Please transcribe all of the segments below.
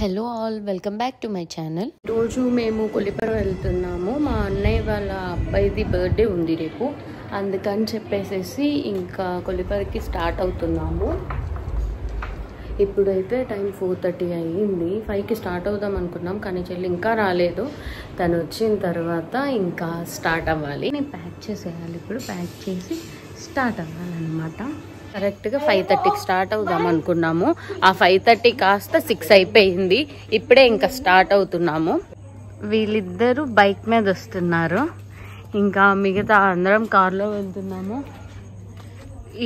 Hello all, welcome back to my channel. రోజు మేము కొల్లిపర వెళ్తున్నాము. మా అన్నయ్య వాళ్ళ అబ్బాయిది బర్త్డే ఉంది రేపు, అందుకని చెప్పేసి ఇంకా కొల్లిపరకి స్టార్ట్ అవుతున్నాము. ఇప్పుడైతే టైం 4:30 అయ్యింది. 5కి స్టార్ట్ అవుదాం అనుకున్నాం, కానీ చెల్లి ఇంకా రాలేదు. తను వచ్చిన తర్వాత ఇంకా స్టార్ట్ అవ్వాలి. నేను ప్యాక్ చేసేయాలి. ఇప్పుడు ప్యాక్ చేసి స్టార్ట్ అవ్వాలన్నమాట. కరెక్ట్గా 5:30కి స్టార్ట్ అవుదాం అనుకున్నాము. ఆ 5:30 కాస్త 6 అయిపోయింది. ఇప్పుడే ఇంకా స్టార్ట్ అవుతున్నాము. వీళ్ళిద్దరూ బైక్ మీద వస్తున్నారు, ఇంకా మిగతా అందరం కార్లో వెళ్తున్నాము.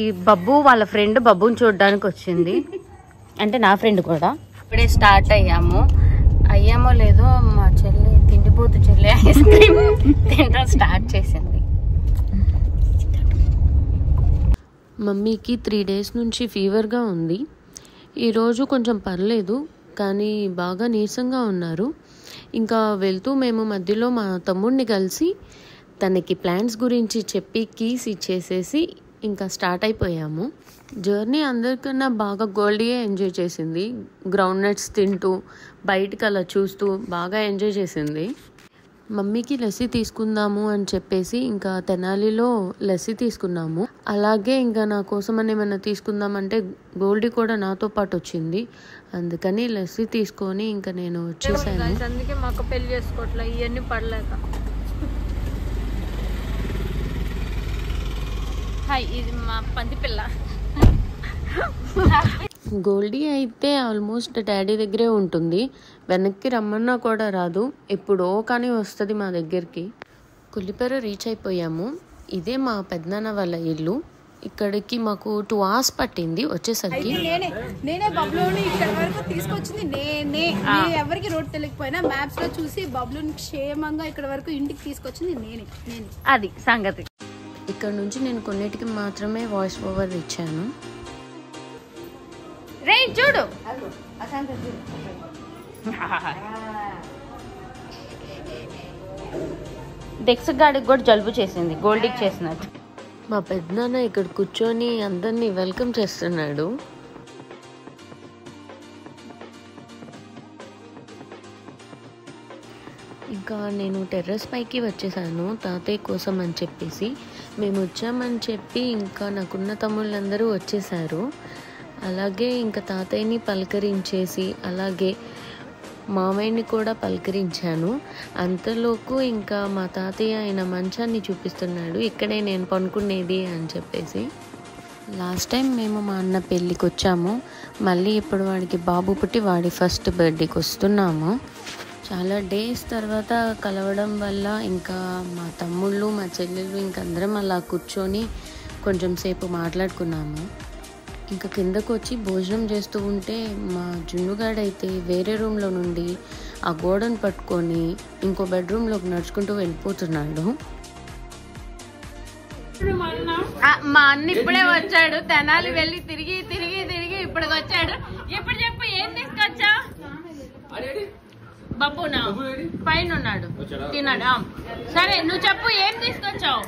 ఈ బబ్బు వాళ్ళ ఫ్రెండ్ బబ్బుని చూడడానికి వచ్చింది, అంటే నా ఫ్రెండ్ కూడా. ఇప్పుడే స్టార్ట్ అయ్యామో లేదో మా చెల్లి తిండిపోతు చెల్లి ఐస్ క్రీమ్ తినడం స్టార్ట్ చేసింది. మమ్మీకి 3 days నుంచి ఫీవర్గా ఉంది. ఈరోజు కొంచెం పర్లేదు, కానీ బాగా నీరసంగా ఉన్నారు. ఇంకా వెళ్తూ మేము మధ్యలో మా తమ్ముడిని కలిసి తనకి ప్లాన్స్ గురించి చెప్పి కీస్ ఇచ్చేసేసి ఇంకా స్టార్ట్ అయిపోయాము. జర్నీ అందరికన్నా బాగా గోల్డీయే ఎంజాయ్ చేసింది. గ్రౌండ్ నట్స్ తింటూ బయటకు అలా చూస్తూ బాగా ఎంజాయ్ చేసింది. మమ్మీకి లస్సీ తీసుకుందాము అని చెప్పేసి ఇంకా తెనాలిలో లస్సీ తీసుకున్నాము. అలాగే ఇంకా నా కోసం అని ఏమైనా తీసుకుందామంటే గోల్డీ కూడా నాతో పాటు వచ్చింది. అందుకని లస్సీ తీసుకొని ఇంకా నేను వచ్చేసాను. అందుకే మాకు పెళ్లి చేసుకోవట్లే, ఇవన్నీ పడలేక. హాయ్, ఇది మా పంది పిల్ల. గోల్డీ అయితే ఆల్మోస్ట్ డాడీ దగ్గరే ఉంటుంది. వెనక్కి రమ్మన్నా కూడా రాదు, ఎప్పుడో కానీ వస్తుంది మా దగ్గరికి. కొల్లిపర రీచ్ అయిపోయాము. ఇదే మా పెద్దనాన్న వాళ్ళ ఇల్లు. ఇక్కడికి మాకు 2 hours పట్టింది వచ్చేసరికి. నేనే బబ్లూని ఇక్కడ వరకు తీసుకొచ్చింది నేనే. ఎవరికి రోడ్ తెలియకపోయినా మ్యాప్స్ లో చూసి బబ్లూని క్షేమంగా ఇక్కడ వరకు ఇంటికి తీసుకొచ్చింది నేనే. అది సంగతి. ఇక్కడ నుంచి నేను కొన్నిటికి మాత్రమే వాయిస్ ఓవర్ ఇచ్చాను. రే చూడు, డెక్స్ గాడికి కూడా జలుబు చేసింది, గోల్డీకి చేసినట్టు. మా పెద్దనాన్న ఇక్కడ కూర్చొని అందరినీ వెల్కమ్ చేస్తున్నాడు. ఇంకా నేను టెర్రస్ పైకి వచ్చేసాను తాతయ్య కోసం అని చెప్పేసి. మేము వచ్చామని చెప్పి ఇంకా నాకున్న తమ్ముళ్ళందరూ వచ్చేసారు. అలాగే ఇంకా తాతయ్యని పలకరించేసి అలాగే మామయ్యని కూడా పలకరించాను. అంతలోపు ఇంకా మా తాతయ్య ఆయన మంచాన్ని చూపిస్తున్నాడు, ఇక్కడే నేను పనుకునేది అని చెప్పేసి. లాస్ట్ టైం మేము మా అన్న పెళ్ళికి వచ్చాము, మళ్ళీ ఇప్పుడు వాడికి బాబు పుట్టి వాడి ఫస్ట్ బర్త్డేకి వస్తున్నాము. చాలా డేస్ తర్వాత కలవడం వల్ల ఇంకా మా తమ్ముళ్ళు మా చెల్లెళ్ళు ఇంక అందరం అలా కూర్చొని కొంచెం సేపు మాట్లాడుకున్నాము. ఇంకా కిందకు వచ్చి భోజనం చేస్తూ ఉంటే మా జున్నుగాడైతే వేరే రూమ్లో నుండి ఆ గోడను పట్టుకొని ఇంకో బెడ్రూమ్లోకి నడుచుకుంటూ వెళ్ళిపోతున్నాడు. మా అన్న ఇప్పుడే వచ్చాడు, తెనాలి వెళ్ళి తిరిగి తిరిగి తిరిగి ఇప్పటికి వచ్చాడు. ఇప్పుడు చెప్పు, ఏం తీసుకొచ్చా? బబ్బునా పైన ఉన్నాడు, తిన్నాడు. సరే నువ్వు చెప్పు, ఏం తీసుకొచ్చావు?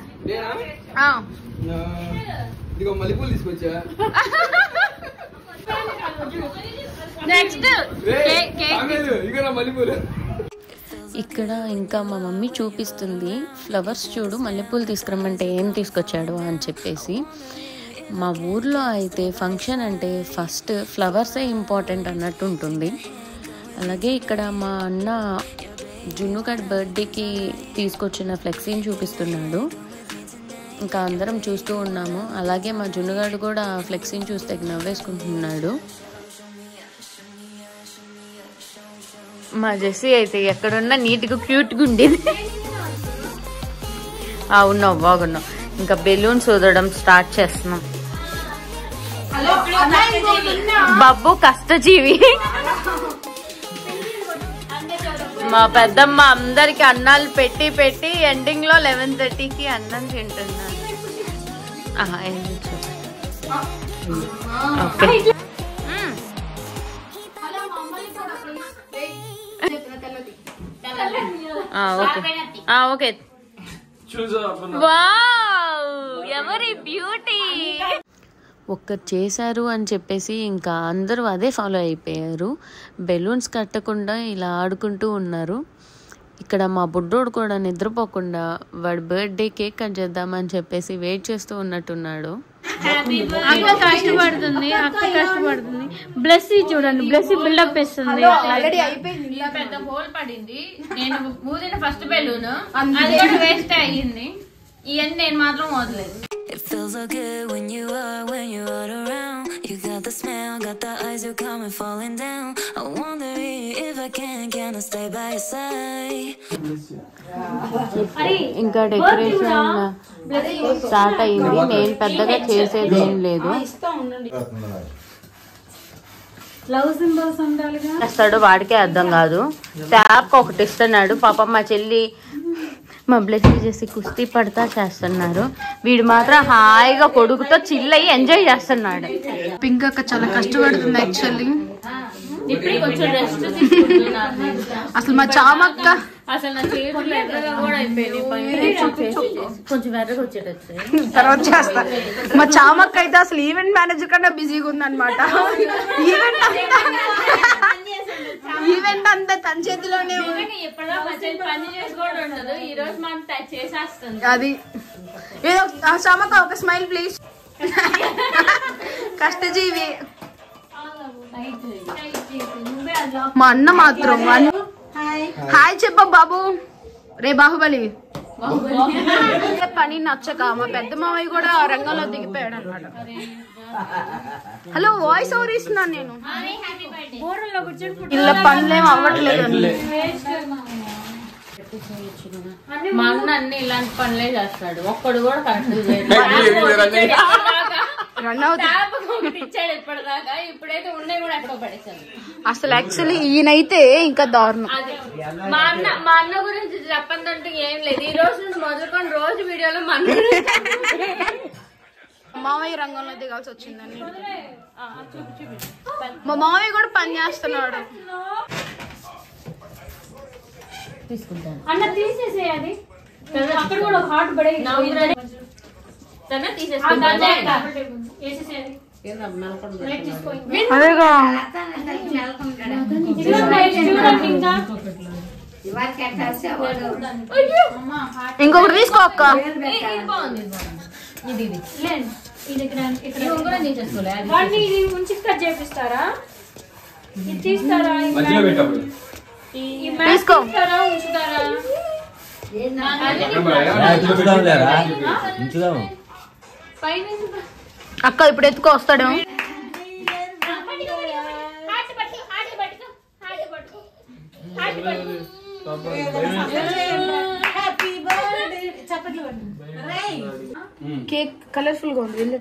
ఇక్కడ ఇంకా మా మమ్మీ చూపిస్తుంది, ఫ్లవర్స్ చూడు, మల్లెపూలు తీసుకురమ్మంటే ఏం తీసుకొచ్చాడు అని చెప్పేసి. మా ఊర్లో అయితే ఫంక్షన్ అంటే ఫస్ట్ ఫ్లవర్సే ఇంపార్టెంట్ అన్నట్టు ఉంటుంది. అలాగే ఇక్కడ మా అన్న జున్నుగాడి బర్త్డేకి తీసుకొచ్చిన ఫ్లెక్సీని చూపిస్తున్నాడు. ఇంకా అందరం చూస్తూ ఉన్నాము. అలాగే మా జున్నుగాడు కూడా ఫ్లెక్సీని చూస్తే నవ్వేసుకుంటున్నాడు. మా జెస్సీ అయితే ఎక్కడున్నా నీట్గా క్యూట్గా ఉండేది. ఉన్నావు, బాగున్నావు. ఇంకా బెలూన్స్ వదలడం స్టార్ట్ చేస్తున్నాం. బబ్బు కష్టజీవి. మా పెద్దమ్మ అందరికి అన్నాలు పెట్టి పెట్టి ఎండింగ్ లో 11:30కి అన్నం తింటున్నాను. ఓకే. ఎవరి బ్యూటీ. ఒక్కరు చేశారు అని చెప్పేసి ఇంకా అందరూ అదే ఫాలో అయిపోయారు. బెలూన్స్ కట్టకుండా ఇలా ఆడుకుంటూ ఉన్నారు. ఇక్కడ మా బుడ్డోడు కూడా నిద్రపోకుండా వాడి బర్త్డే కేక్ కట్ చేద్దామని చెప్పేసి వెయిట్ చేస్తూ ఉన్నట్టున్నాడు. అక్క కష్టపడుతుంది, బ్లెస్సీ చూడండి, బ్లెస్సీ బిల్డప్ ఇస్తుంది. పెద్ద హోల్ పడింది, నేను ఊదిన ఫస్ట్ బెలూన్ అది కూడా వేస్ట్ అయ్యింది. ఇవన్నీ నేను మాత్రం వదలేదు. It feels so good when you are around. You got the smell, got the eyes, you come and falling down. I wonder if I can I stay by your side. ఇంకా decoration start అయింది. నేను పెద్దగా చేసేది ఏం లేదు. చేస్తాడు వాడికే అర్థం కాదు. ట్యాప్ ఒకటి ఇస్తున్నాడు. పాపం మా చెల్లి మా బ్లెస్సీ చేసి కుస్తీ పడతా చేస్తున్నారు. వీడు మాత్రం హాయిగా కొడుకుతో చిల్ అయ్యి ఎంజాయ్ చేస్తున్నాడు. పింక్ అక్క చాలా కష్టపడుతుంది యాక్చువల్లీ. అసలు మా చామక్క అసలు నా చేతులు ఎర్రగా కూడా అయిపోయింది, కొంచెం ఎర్రగా వచ్చేటట్టు. తర్వాత చేస్తా. మా చామక్క అయితే అసలు ఈవెంట్ మేనేజర్ కన్నా బిజీగా ఉందన్నమాట. ఈవెంట్ అంతా తన చేతిలోనే అది. ఏదో చామక్క ఒక స్మైల్ ప్లీజ్. కష్టజీవి మా అన్న మాత్రం. హాయ్ చెప్ప బాబు. రే బాహుబలి పని నచ్చక మా పెద్ద మావయ్య కూడా రంగంలో దిగిపోయాడు అనమాట. హలో వాయిస్ ఓవర్ ఇస్తున్నాను నేను. ఇలా పనులేం అవ్వట్లేదు. మా అన్న అన్ని ఇలాంటి పనులే చేస్తాడు, ఒక్కడు కూడా కరెక్ట్ రన్ అవుతుంది. ఇప్పుడైతే ఉన్నాయి కూడా ఎక్కడో పడేసాను. అసలు యాక్చువల్లీ ఈయనైతే ఇంకా దారుణం. మా అన్న గురించి చెప్పందంటే ఏం లేదు. ఈ రోజు నుండి మొదలుకొని రోజు వీడియోలో మా అన్న మావయ్య రంగంలో దిగాల్సి వచ్చిందండి. మా మావయ్య కూడా పని చేస్తున్నాడు. అన్న తీసేసేయాలి. అక్కడ కూడా ఒక హార్ట్ పడే అదేగా ఇంకొకటి తీసుకో అక్క. ఉంచి కట్ చేపిస్తారా? ఇది తీస్తారా? తీసుకో. ఉంచుతారా? అక్క ఇప్పుడు ఎత్తుకో వస్తాడు. కేక్ కలర్ఫుల్ గా ఉంది.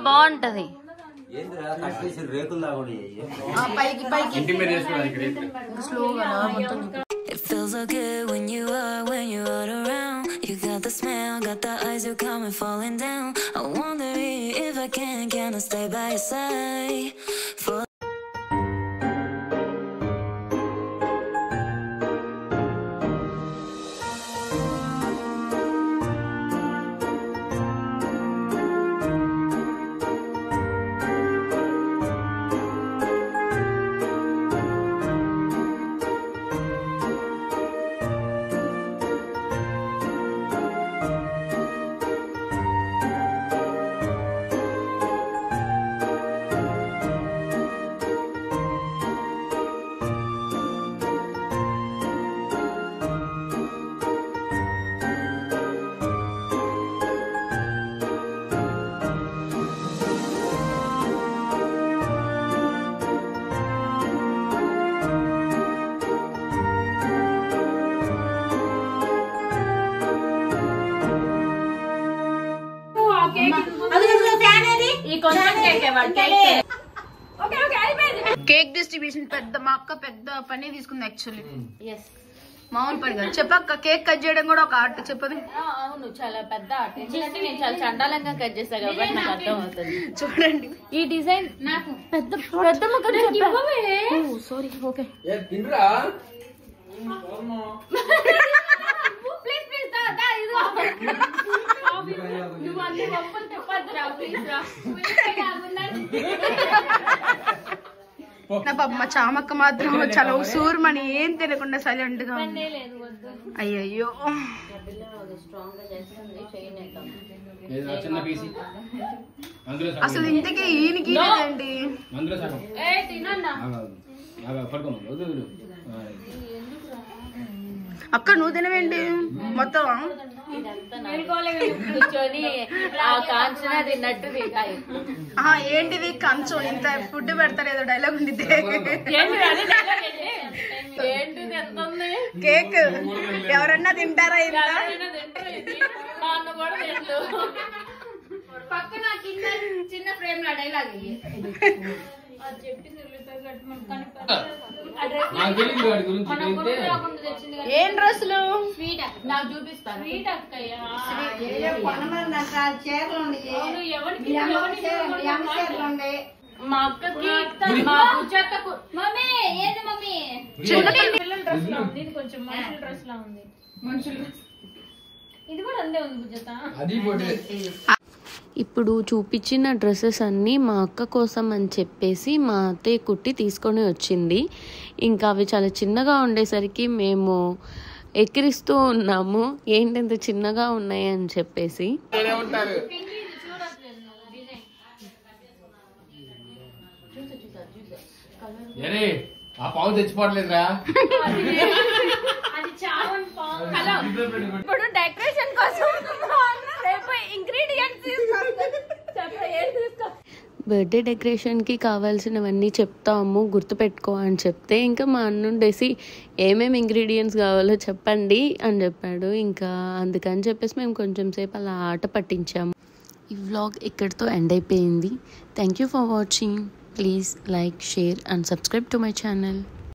బాగుంటది. It feels so good when you are around. You got the smell, got the eyes, you come and falling down. I wonder if I can I stay by your side. For cake distribution పెద్ద మా అక్క పెద్ద పని తీసుకుంది actually. మామూలు పని కాదు. చెప్పక్క కేక్ కట్ చేయడం కూడా ఒక ఆర్ట్ చెప్పదు. అవును చాలా పెద్ద ఆర్ట్. ఎందుకంటే నేను చాలా చండాలంగా కట్ చేస్తాను కాబట్టి నాకు అర్థం అవుతుంది. చూడండి ఈ డిజైన్ నాకు పెద్ద సారీ ఓకే నువ్వు అన్ని పప్పులు తెప్పద్దురా ప్లీజ్ రా. నా పాప మా చామక్క మాత్రం చాలా సూర్మని ఏం తెలియకుండా సైలెంట్ గా ఉంది. అయ్యయ్యో అసలు ఇంతకీ ఈయనకి ఏంటి అక్క నువ్వు తినవేంటి మొత్తం ఏంటిది కంచు ఇంత ఫుడ్ పెడతారు ఏదో డైలాగ్ ఉండితే కేక్ ఎవరన్నా తింటారా ఇంత పక్కన చిన్న ఫ్రేమ్ లో డైలాగ్ ఏం డ్రెస్సులు నాకు చూపిస్తాను. మా అక్కకి మా బుజ్జక్కకు మమ్మీ ఏది మమ్మీ పిల్లల డ్రెస్ లా ఉంది. ఇది కొంచెం మనుషుల డ్రెస్ లా ఉంది. మనుషుల డ్రెస్ ఇది కూడా అందే ఉంది బుజ్జత. ఇప్పుడు చూపించిన డ్రెస్సెస్ అన్నీ మా అక్క కోసం అని చెప్పేసి మా అత్తయ్య కుట్టి తీసుకొని వచ్చింది. ఇంకా అవి చాలా చిన్నగా ఉండేసరికి మేము ఎక్కిరిస్తూ ఉన్నాము, ఏంటి ఇంత చిన్నగా ఉన్నాయి అని చెప్పేసి. ఇప్పుడు డెకరేషన్ కోసం ఇంగ్రీడియంట్స్ బర్త్డే డెకరేషన్కి కావాల్సినవన్నీ చెప్తాము గుర్తుపెట్టుకో అని చెప్తే, ఇంకా మా అన్నుండేసి ఏమేమి ఇంగ్రీడియంట్స్ కావాలో చెప్పండి అని చెప్పాడు. ఇంకా అందుకని చెప్పేసి మేము కొంచెం సేపు అలా ఆట పట్టించాము. ఈ వ్లాగ్ ఇక్కడితో ఎండ్ అయిపోయింది. Thank you for watching. Please like, share and subscribe to my channel.